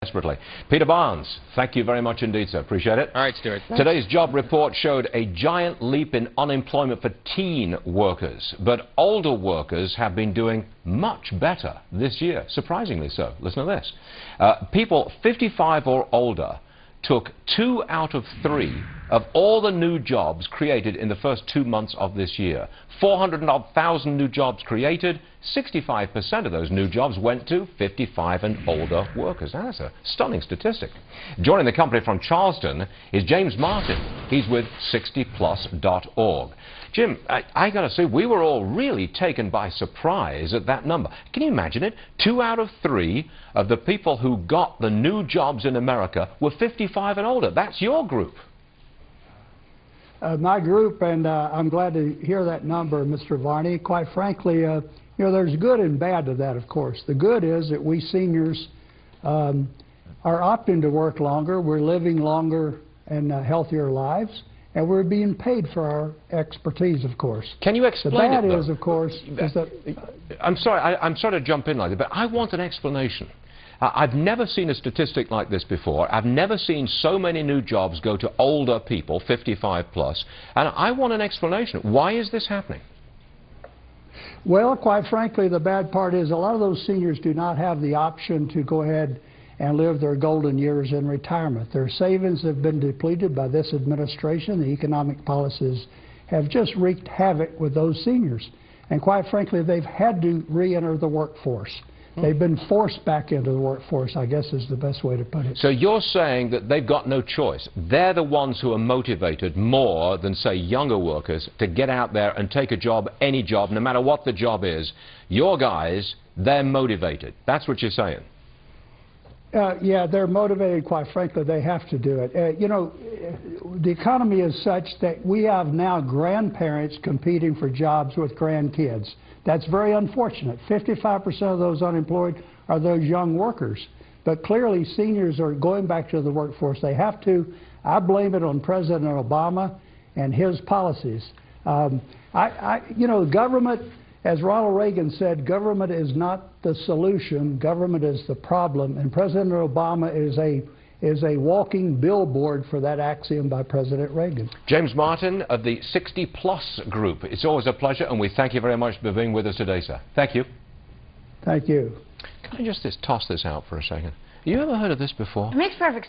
desperately. Peter Barnes, thank you very much indeed, sir. Appreciate it. All right, Stuart. Today's job report showed a giant leap in unemployment for teen workers, but older workers have been doing much better this year, surprisingly so. Listen to this. People 55 or older took 2 out of 3 of all the new jobs created in the first 2 months of this year. 400,000 new jobs created. 65% of those new jobs went to 55 and older workers. Now, that's a stunning statistic. Joining the company from Charleston is James Martin. He's with 60plus.org. Jim, I got to say, we were all really taken by surprise at that number. Can you imagine it? 2 out of 3 of the people who got the new jobs in America were 55 and older. That's your group. My group, and I'm glad to hear that number, Mr. Varney. Quite frankly, you know, there's good and bad to that, of course. The good is that we seniors are opting to work longer. We're living longer and healthier lives, and we're being paid for our expertise, of course. Can you explain it, though? The bad is, of course, is that... I'm sorry to jump in like that, but I want an explanation. I've never seen a statistic like this before. I've never seen so many new jobs go to older people, 55 plus, and I want an explanation. Why is this happening? Well, quite frankly, the bad part is a lot of those seniors do not have the option to go ahead and live their golden years in retirement. Their savings have been depleted by this administration. The economic policies have just wreaked havoc with those seniors. And quite frankly, they've had to re-enter the workforce. They've been forced back into the workforce, I guess is the best way to put it. So you're saying that they've got no choice. They're the ones who are motivated more than, say, younger workers to get out there and take a job, any job, no matter what the job is. Your guys, they're motivated. That's what you're saying. Yeah, they're motivated, quite frankly. They have to do it. You know, the economy is such that we have now grandparents competing for jobs with grandkids. That's very unfortunate. 55% of those unemployed are those young workers. But clearly, seniors are going back to the workforce. They have to. I blame it on President Obama and his policies. You know, government, as Ronald Reagan said, government is not the solution, government is the problem, and President Obama is a walking billboard for that axiom by President Reagan. James Martin of the 60 Plus group. It's always a pleasure, and we thank you very much for being with us today, sir. Thank you. Thank you. Can I just toss this out for a second? Have you ever heard of this before? It makes perfect sense.